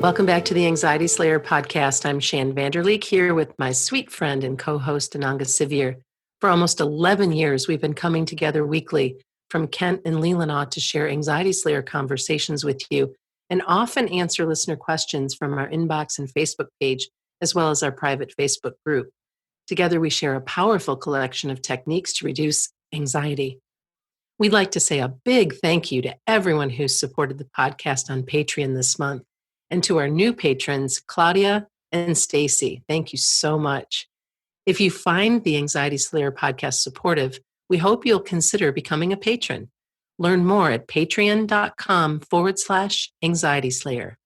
Welcome back to the Anxiety Slayer podcast. I'm Shan Vanderleek here with my sweet friend and co-host Ananga Sivir. For almost 11 years, we've been coming together weekly from Kent and Leelanau to share Anxiety Slayer conversations with you and often answer listener questions from our inbox and Facebook page, as well as our private Facebook group. Together, we share a powerful collection of techniques to reduce anxiety. We'd like to say a big thank you to everyone who's supported the podcast on Patreon this month. And to our new patrons, Claudia and Stacy, thank you so much. If you find the Anxiety Slayer podcast supportive, we hope you'll consider becoming a patron. Learn more at patreon.com/Anxiety Slayer.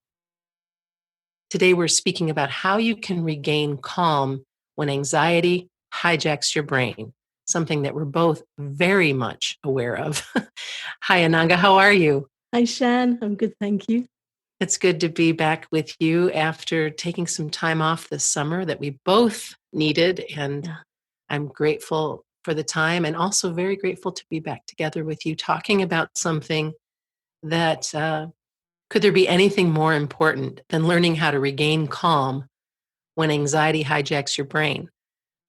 Today, we're speaking about how you can regain calm when anxiety hijacks your brain, something that we're both very much aware of. Hi, Ananga, how are you? Hi, Shan. I'm good, thank you. It's good to be back with you after taking some time off this summer that we both needed. And I'm grateful for the time and also very grateful to be back together with you talking about something that could there be anything more important than learning how to regain calm when anxiety hijacks your brain?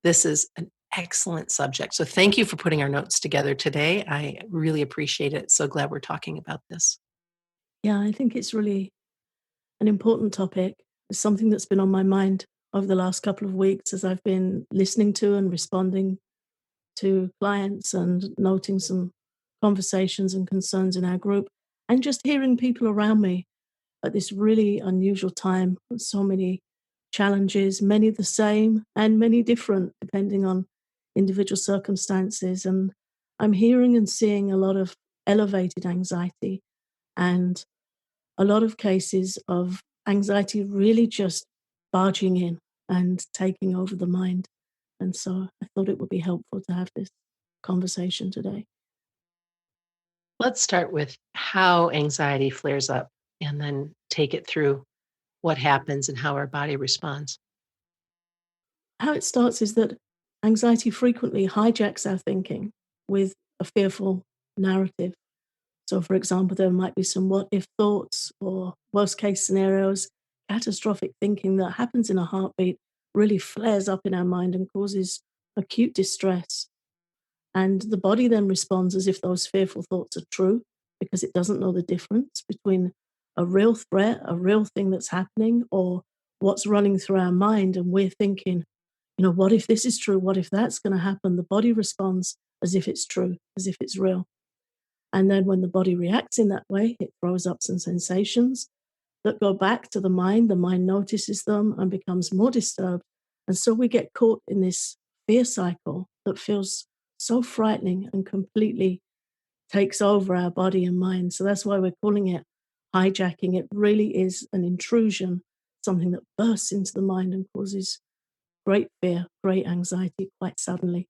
This is an excellent subject. So thank you for putting our notes together today. I really appreciate it. So glad we're talking about this. Yeah, I think it's really an important topic. It's something that's been on my mind over the last couple of weeks as I've been listening to and responding to clients and noting some conversations and concerns in our group and just hearing people around me at this really unusual time. So many challenges, many the same and many different depending on individual circumstances. And I'm hearing and seeing a lot of elevated anxiety and a lot of cases of anxiety really just barging in and taking over the mind. And so I thought it would be helpful to have this conversation today. Let's start with how anxiety flares up and then take it through what happens and how our body responds. How it starts is that anxiety frequently hijacks our thinking with a fearful narrative. So, for example, there might be some what if thoughts or worst case scenarios, catastrophic thinking that happens in a heartbeat really flares up in our mind and causes acute distress. And the body then responds as if those fearful thoughts are true because it doesn't know the difference between a real threat, a real thing that's happening, or what's running through our mind. And we're thinking, what if this is true? What if that's going to happen? The body responds as if it's true, as if it's real. And then when the body reacts in that way, it throws up some sensations that go back to the mind. The mind notices them and becomes more disturbed. And so we get caught in this fear cycle that feels so frightening and completely takes over our body and mind. So that's why we're calling it hijacking. It really is an intrusion, something that bursts into the mind and causes great fear, great anxiety quite suddenly.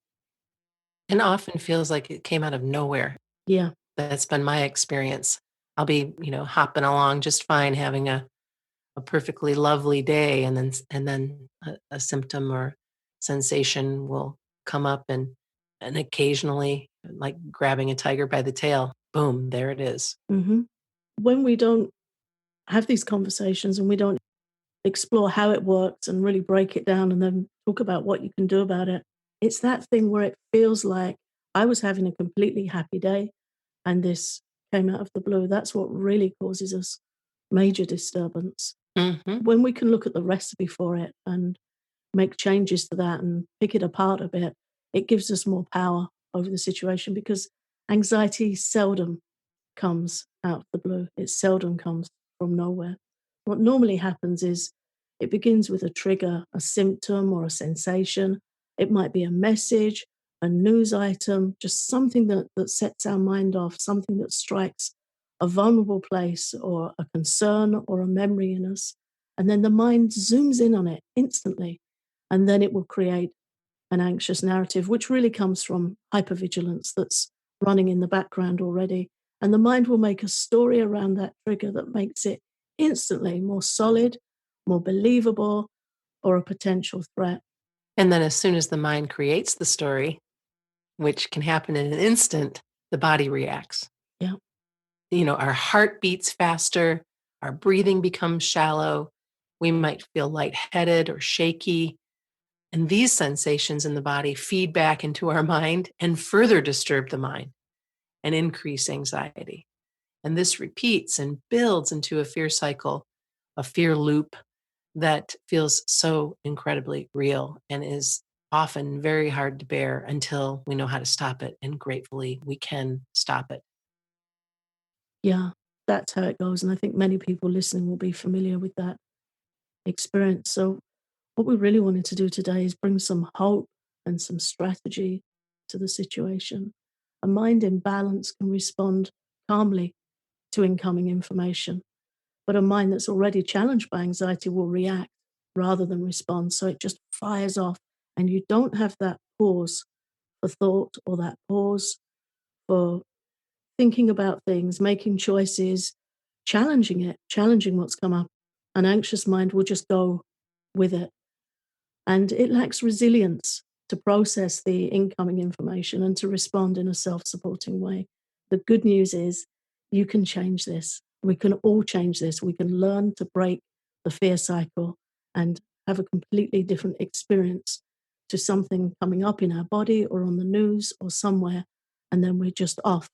And often feels like it came out of nowhere. Yeah. That's been my experience. I'll be, hopping along just fine, having a perfectly lovely day, and then a symptom or sensation will come up, and occasionally, like grabbing a tiger by the tail, boom, there it is. Mm-hmm. When we don't have these conversations and we don't explore how it works and really break it down and then talk about what you can do about it, it's that thing where it feels like I was having a completely happy day and this came out of the blue. That's what really causes us major disturbance. Mm-hmm. When we can look at the recipe for it and make changes to that and pick it apart a bit, it gives us more power over the situation because anxiety seldom comes out of the blue. It seldom comes from nowhere. What normally happens is it begins with a trigger, a symptom or a sensation. It might be a message, a news item, just something that sets our mind off, something that strikes a vulnerable place or a concern or a memory in us. And then the mind zooms in on it instantly. And then it will create an anxious narrative, which really comes from hypervigilance that's running in the background already. And the mind will make a story around that trigger that makes it instantly more solid, more believable, or a potential threat. And then as soon as the mind creates the story, which can happen in an instant, the body reacts. Yeah. Our heart beats faster, Our breathing becomes shallow. We might feel lightheaded or shaky. And these sensations in the body feed back into our mind and further disturb the mind and increase anxiety. And this repeats and builds into a fear cycle, a fear loop that feels so incredibly real and is often very hard to bear until we know how to stop it. And gratefully, we can stop it. Yeah, that's how it goes. And I think many people listening will be familiar with that experience. So, what we really wanted to do today is bring some hope and some strategy to the situation. A mind in balance can respond calmly to incoming information, but a mind that's already challenged by anxiety will react rather than respond. So it just fires off, and you don't have that pause for thought or that pause for thinking about things, making choices, challenging what's come up. An anxious mind will just go with it, and it lacks resilience to process the incoming information and to respond in a self supporting way. The good news is you can change this. We can all change this. We can learn to break the fear cycle and have a completely different experience to something coming up in our body or on the news or somewhere, and then we're just off.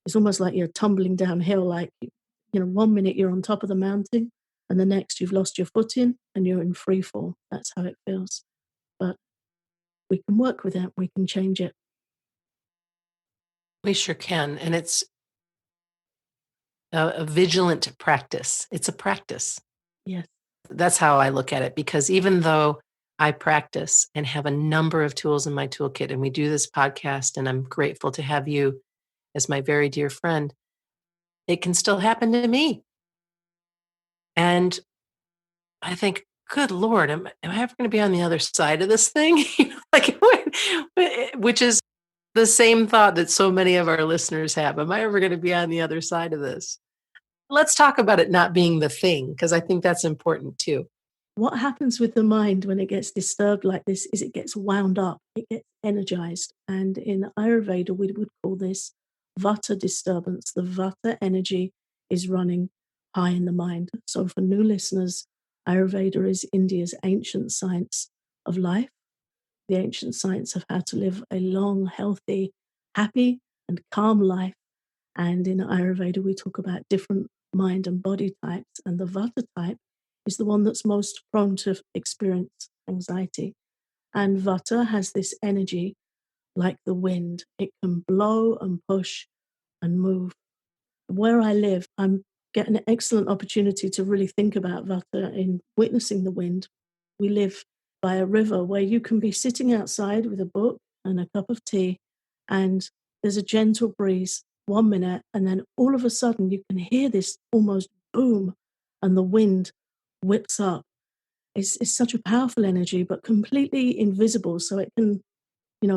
It's almost like you're tumbling downhill, like, 1 minute you're on top of the mountain, and the next you've lost your footing and you're in free fall. That's how it feels. But we can work with it, we can change it. We sure can. And it's a vigilant practice. It's a practice. Yes. That's how I look at it, because even though I practice and have a number of tools in my toolkit, and we do this podcast, and I'm grateful to have you as my very dear friend, it can still happen to me. And I think, good Lord, am I ever going to be on the other side of this thing? Like, which is the same thought that so many of our listeners have. Am I ever going to be on the other side of this? Let's talk about it not being the thing, because I think that's important too. What happens with the mind when it gets disturbed like this is it gets wound up, it gets energized. And in Ayurveda, we would call this vata disturbance. The vata energy is running high in the mind. So, for new listeners, Ayurveda is India's ancient science of life, the ancient science of how to live a long, healthy, happy, and calm life. And in Ayurveda, we talk about different mind and body types. And the vata type is the one that's most prone to experience anxiety. And vata has this energy like the wind, it can blow and push and move. Where I live, I'm getting an excellent opportunity to really think about vata in witnessing the wind. We live by a river where you can be sitting outside with a book and a cup of tea, and there's a gentle breeze 1 minute, and then all of a sudden you can hear this almost boom, and the wind whips up. It's such a powerful energy, but completely invisible, so it can,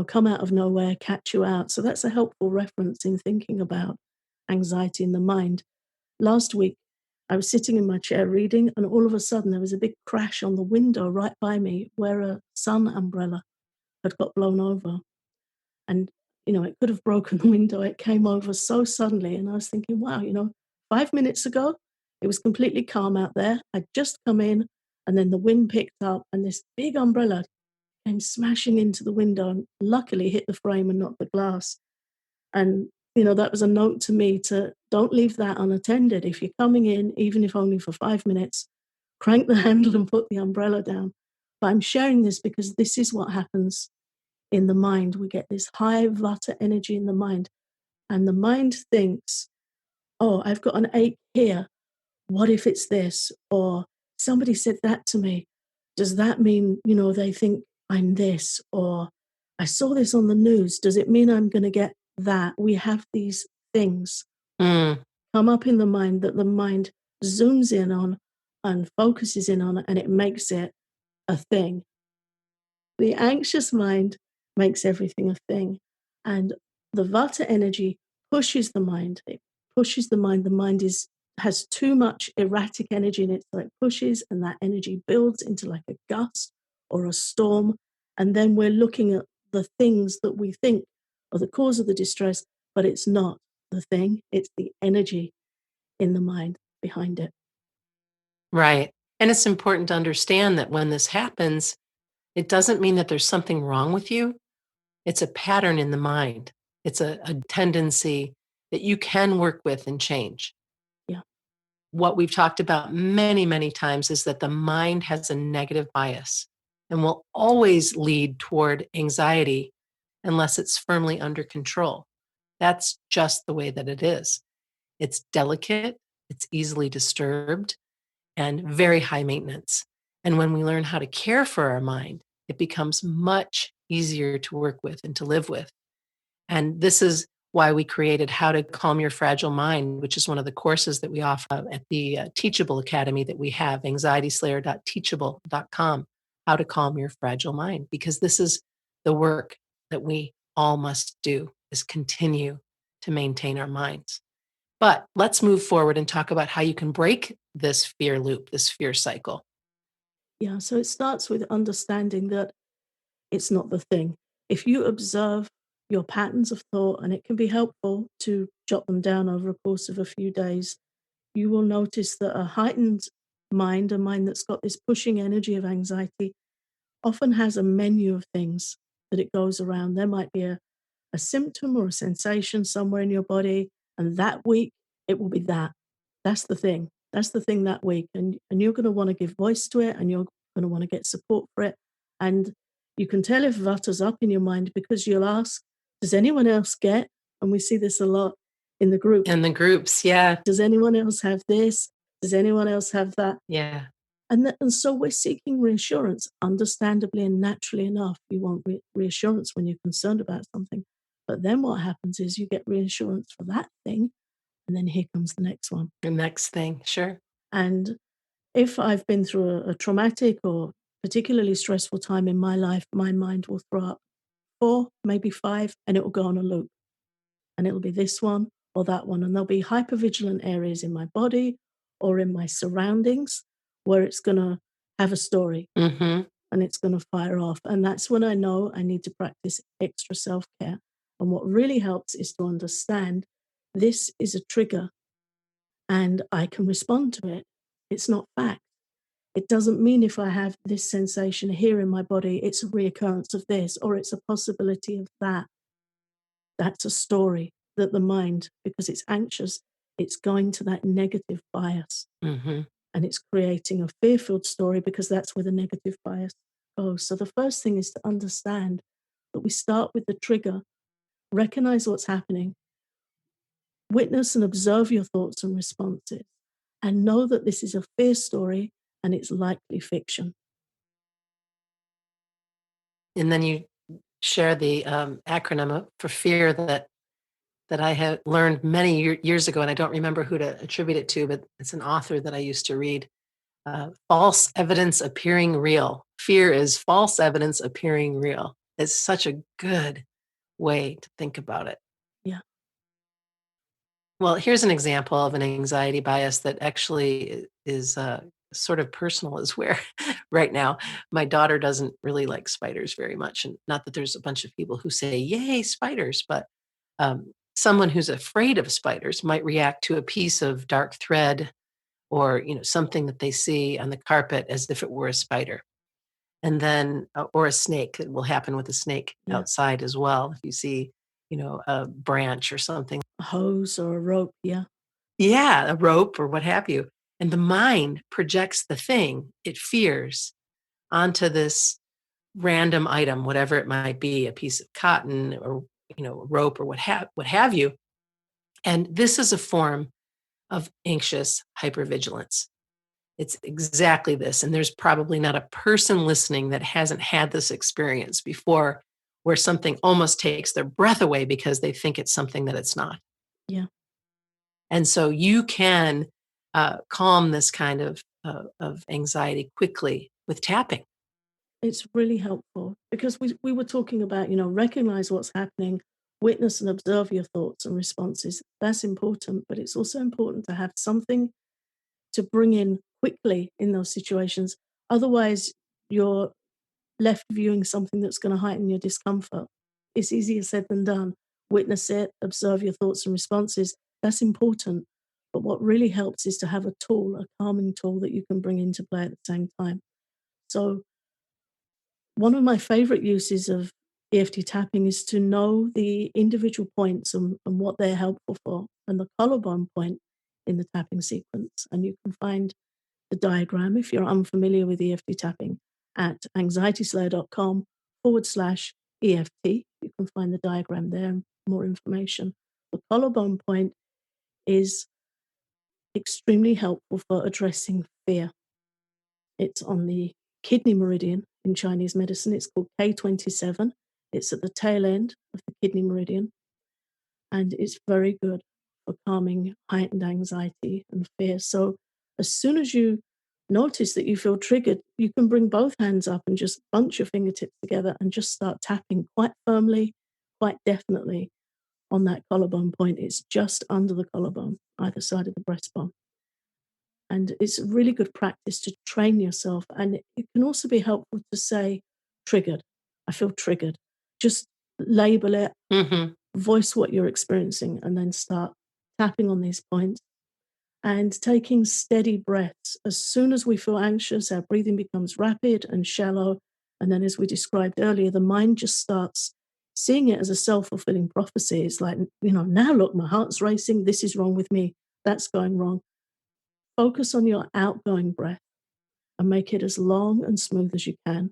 come out of nowhere, catch you out. So that's a helpful reference in thinking about anxiety in the mind. Last week, I was sitting in my chair reading, and all of a sudden there was a big crash on the window right by me where a sun umbrella had got blown over. And, it could have broken the window. It came over so suddenly. And I was thinking, wow, 5 minutes ago, it was completely calm out there. I'd just come in, and then the wind picked up, and this big umbrella came smashing into the window and luckily hit the frame and not the glass. And, that was a note to me to don't leave that unattended. If you're coming in, even if only for 5 minutes, crank the handle and put the umbrella down. But I'm sharing this because this is what happens in the mind. We get this high vata energy in the mind, and the mind thinks, oh, I've got an ache here. What if it's this? Or somebody said that to me. Does that mean, they think I'm this? Or I saw this on the news. Does it mean I'm going to get that? We have these things Mm. come up in the mind that the mind zooms in on and focuses in on, and it makes it a thing. The anxious mind makes everything a thing. And the vata energy pushes the mind. It pushes the mind. The mind has too much erratic energy in it. So it pushes, and that energy builds into like a gust or a storm. And then we're looking at the things that we think are the cause of the distress, but it's not the thing. It's the energy in the mind behind it. Right. And it's important to understand that when this happens, it doesn't mean that there's something wrong with you. It's a pattern in the mind. It's a tendency that you can work with and change. Yeah. What we've talked about many, many times is that the mind has a negative bias and will always lead toward anxiety unless it's firmly under control. That's just the way that it is. It's delicate, it's easily disturbed, and very high maintenance. And when we learn how to care for our mind, it becomes much easier to work with and to live with. And this is why we created How to Calm Your Fragile Mind, which is one of the courses that we offer at the Teachable Academy that we have, anxietyslayer.teachable.com, How to Calm Your Fragile Mind, because this is the work that we all must do is continue to maintain our minds. But let's move forward and talk about how you can break this fear loop, this fear cycle. Yeah. So it starts with understanding that it's not the thing. If you observe your patterns of thought, and it can be helpful to jot them down over a course of a few days, you will notice that a heightened mind, a mind that's got this pushing energy of anxiety, often has a menu of things that it goes around. There might be a symptom or a sensation somewhere in your body, and that week it will be that. That's the thing. That's the thing that week. And you're going to want to give voice to it, and you're going to want to get support for it. And you can tell if it utters up in your mind because you'll ask, does anyone else get? And we see this a lot in the group. And the groups, yeah, Does anyone else have this? Does anyone else have that? yeah. And so we're seeking reassurance, understandably and naturally enough. You want reassurance when you're concerned about something. But then what happens is you get reassurance for that thing, and then here comes the next one. The next thing, sure. And if I've been through a traumatic or particularly stressful time in my life, my mind will throw up 4, maybe 5, and it will go on a loop. And it'll be this one or that one. And there'll be hypervigilant areas in my body or in my surroundings where it's going to have a story Hmm. and it's going to fire off. And that's when I know I need to practice extra self care. And what really helps is to understand this is a trigger and I can respond to it. It's not fact. It doesn't mean if I have this sensation here in my body, it's a reoccurrence of this or it's a possibility of that. That's a story that the mind, because it's anxious, it's going to that negative bias Hmm. and it's creating a fear filled story because that's where the negative bias goes. So the first thing is to understand that we start with the trigger, recognize what's happening, witness and observe your thoughts and responses, and know that this is a fear story and it's likely fiction. And then you share the acronym for fear that I had learned many years ago, and I don't remember who to attribute it to, but it's an author that I used to read. False evidence appearing real. Fear is false evidence appearing real. It's such a good way to think about it. Yeah. Well, here's an example of an anxiety bias that actually is sort of personal, is where right now my daughter doesn't really like spiders very much. And not that there's a bunch of people who say, yay, spiders, but someone who's afraid of spiders might react to a piece of dark thread or something that they see on the carpet as if it were a spider. And then or a snake. It will happen with a snake Yeah. outside as well. If you see a branch or something. A hose or a rope. Yeah. Yeah, a rope or what have you. And the mind projects the thing it fears onto this random item, whatever it might be, a piece of cotton or a rope or what have you. And this is a form of anxious hypervigilance. It's exactly this. And there's probably not a person listening that hasn't had this experience before where something almost takes their breath away because they think it's something that it's not. Yeah. And so you can calm this kind of anxiety quickly with tapping. It's really helpful because we were talking about, recognize what's happening, witness and observe your thoughts and responses. That's important, but it's also important to have something to bring in quickly in those situations. Otherwise, you're left viewing something that's going to heighten your discomfort. It's easier said than done. Witness it, observe your thoughts and responses. That's important. But what really helps is to have a tool, a calming tool that you can bring into play at the same time. So one of my favorite uses of EFT tapping is to know the individual points and what they're helpful for, and the collarbone point in the tapping sequence. And you can find the diagram if you're unfamiliar with EFT tapping at anxietyslayer.com/EFT. You can find the diagram there and more information. The collarbone point is extremely helpful for addressing fear. It's on the kidney meridian in Chinese medicine. It's called K27. It's at the tail end of the kidney meridian, and it's very good for calming heightened anxiety and fear. So as soon as you notice that you feel triggered, you can bring both hands up and just bunch your fingertips together and just start tapping quite firmly, quite definitely on that collarbone point. It's just under the collarbone, either side of the breastbone. And it's a really good practice to train yourself. And it can also be helpful to say, triggered. I feel triggered. Just label it, voice what you're experiencing, and then start tapping on these points and taking steady breaths. As soon as we feel anxious, our breathing becomes rapid and shallow. And then, as we described earlier, the mind just starts seeing it as a self-fulfilling prophecy. It's like, now look, my heart's racing. This is wrong with me. That's going wrong. Focus on your outgoing breath and make it as long and smooth as you can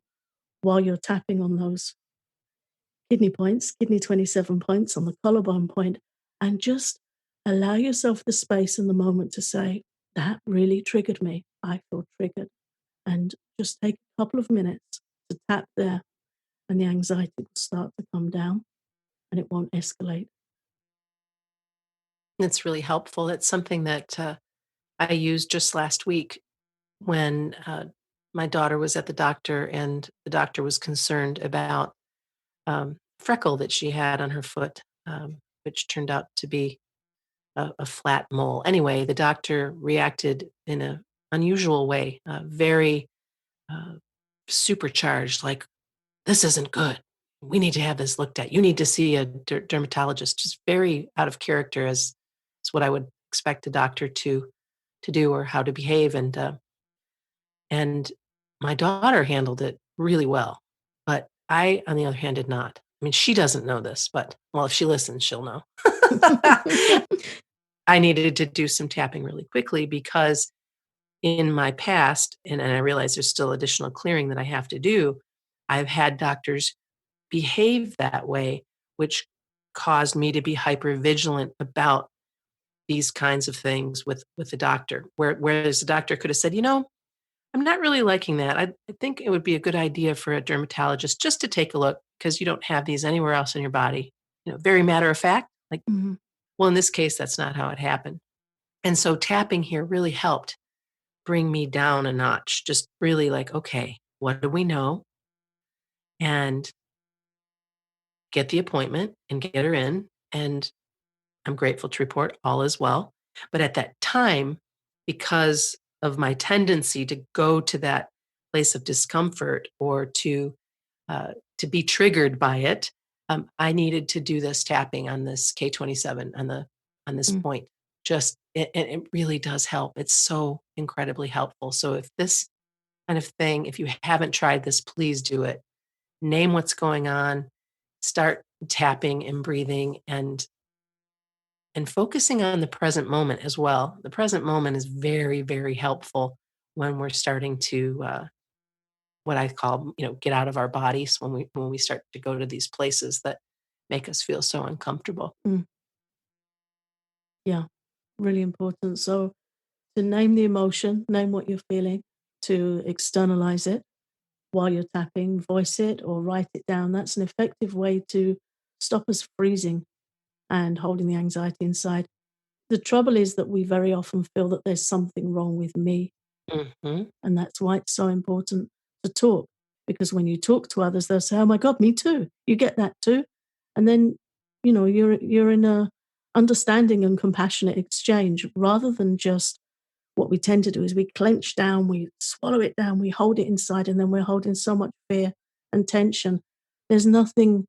while you're tapping on those kidney points, kidney 27 points on the collarbone point, and just allow yourself the space and the moment to say, that really triggered me. I feel triggered. And just take a couple of minutes to tap there, and the anxiety will start to come down and it won't escalate. It's really helpful. It's something that I used just last week when my daughter was at the doctor, and the doctor was concerned about freckle that she had on her foot, which turned out to be a flat mole. Anyway, the doctor reacted in an unusual way, very uh, supercharged, like, this isn't good. We need to have this looked at. You need to see a dermatologist. Just very out of character as what I would expect a doctor to do or how to behave. And my daughter handled it really well, but I, on the other hand, did not. I mean, she doesn't know this, but well, if she listens, she'll know. I needed to do some tapping really quickly because in my past, and I realize there's still additional clearing that I have to do, I've had doctors behave that way, which caused me to be hyper vigilant about these kinds of things with the doctor. Whereas the doctor could have said, I'm not really liking that. I think it would be a good idea for a dermatologist just to take a look because you don't have these anywhere else in your body. Very matter of fact. Like, Mhm. well, in this case, that's not how it happened. And so tapping here really helped bring me down a notch. Just really like, okay, what do we know? And get the appointment and get her in. And I'm grateful to report all is well. But at that time, because of my tendency to go to that place of discomfort or to be triggered by it, I needed to do this tapping on this K27 on this Mm. point. Just it really does help. It's so incredibly helpful. So if this kind of thing, if you haven't tried this, please do it. Name what's going on, start tapping and breathing and focusing on the present moment as well. The present moment is very, very helpful when we're starting to what I call, get out of our bodies when we start to go to these places that make us feel so uncomfortable. Mm. Yeah, really important. So to name the emotion, name what you're feeling, to externalize it while you're tapping, voice it or write it down. That's an effective way to stop us freezing and holding the anxiety inside. The trouble is that we very often feel that there's something wrong with me. Hmm. And that's why it's so important to talk. Because when you talk to others, they'll say, oh my God, me too. You get that too. And then, you're in a understanding and compassionate exchange rather than just what we tend to do is we clench down, we swallow it down, we hold it inside, and then we're holding so much fear and tension. There's nothing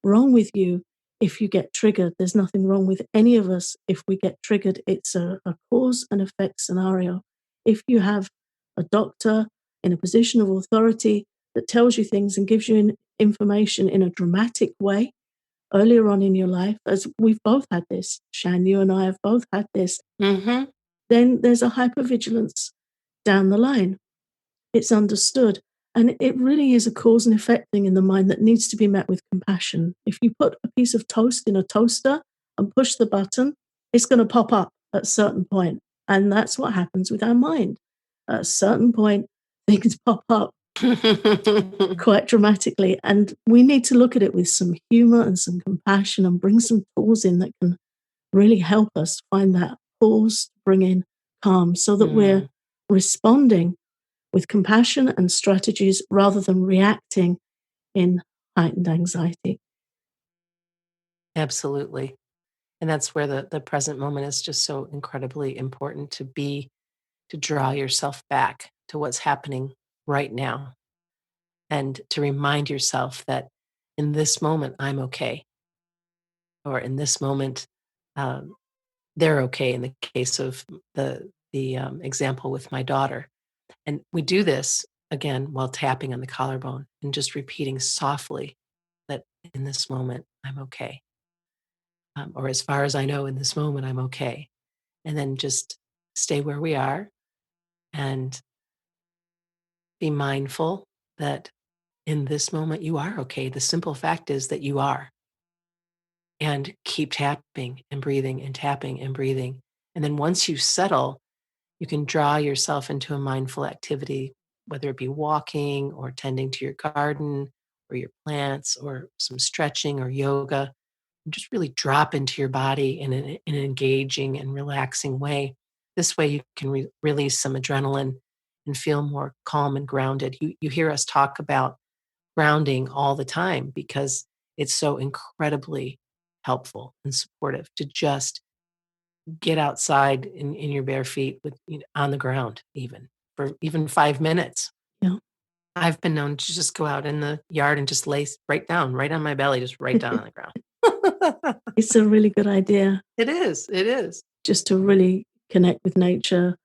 wrong with you. if you get triggered. There's nothing wrong with any of us if we get triggered. It's a cause and effect scenario. If you have a doctor in a position of authority that tells you things and gives you information in a dramatic way earlier on in your life, as we've both had this, Shan, you and I have both had this, Mm-hmm. then there's a hypervigilance down the line. It's understood. And it really is a cause and effect thing in the mind that needs to be met with compassion. If you put a piece of toast in a toaster and push the button, it's going to pop up at a certain point. And that's what happens with our mind. At a certain point, things pop up quite dramatically. And we need to look at it with some humor and some compassion and bring some tools in that can really help us find that pause, bring in calm so that we're responding with compassion and strategies rather than reacting in heightened anxiety. Absolutely. And that's where the present moment is just so incredibly important to draw yourself back to what's happening right now and to remind yourself that in this moment, I'm okay. Or in this moment, um, they're okay in the case of the example with my daughter. And we do this again while tapping on the collarbone and just repeating softly that in this moment, I'm okay. Or as far as I know, in this moment, I'm okay. And then just stay where we are and be mindful that in this moment, you are okay. The simple fact is that you are. And keep tapping and breathing and tapping and breathing. And then once you settle, you can draw yourself into a mindful activity, whether it be walking or tending to your garden or your plants or some stretching or yoga. And just really drop into your body in an engaging and relaxing way. This way, you can release some adrenaline and feel more calm and grounded. You hear us talk about grounding all the time because it's so incredibly helpful and supportive to just get outside in your bare feet with on the ground even for even 5 minutes. Yeah. I've been known to just go out in the yard and just lay right down, right on my belly, just right down on the ground. It's a really good idea It is. It is. just to really connect with nature,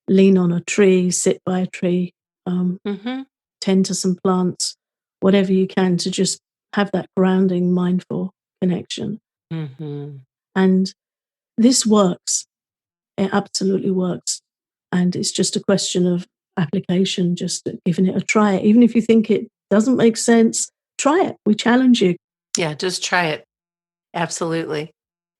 lean on a tree, sit by a tree, Mm-hmm. tend to some plants, whatever you can to just have that grounding, mindful connection. Mm-hmm. And this works. It absolutely works. And it's just a question of application, just giving it a try. Even if you think it doesn't make sense, try it. We challenge you. Yeah, just try it. Absolutely.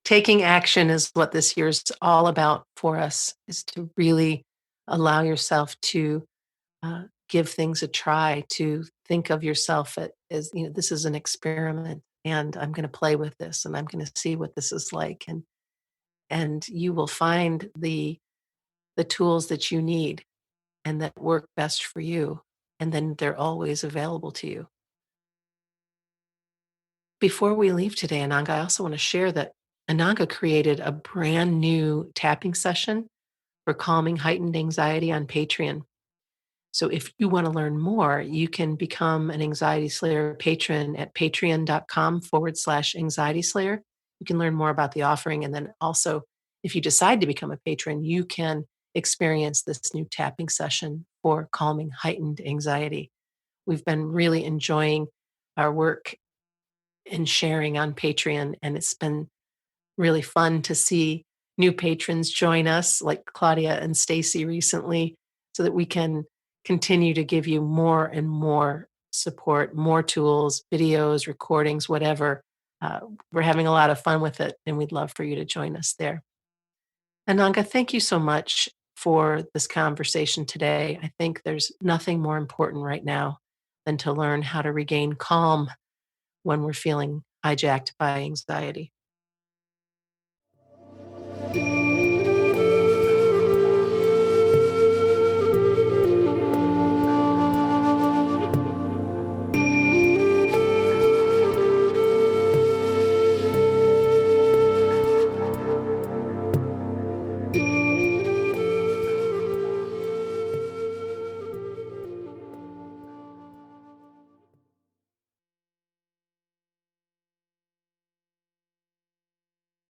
Taking action is what this year is all about for us, is to really allow yourself to give things a try, to think of yourself as, this is an experiment and I'm going to play with this and I'm going to see what this is like. And you will find the tools that you need and that work best for you. And then they're always available to you. Before we leave today, Ananga, I also want to share that Ananga created a brand new tapping session for calming heightened anxiety on Patreon. So if you want to learn more, you can become an Anxiety Slayer patron at patreon.com/anxiety slayer. You can learn more about the offering. And then also, if you decide to become a patron, you can experience this new tapping session for calming heightened anxiety. We've been really enjoying our work and sharing on Patreon, and it's been really fun to see new patrons join us, like Claudia and Stacy recently, so that we can continue to give you more and more support, more tools, videos, recordings, whatever. We're having a lot of fun with it, and we'd love for you to join us there. Ananga, thank you so much for this conversation today. I think there's nothing more important right now than to learn how to regain calm when we're feeling hijacked by anxiety.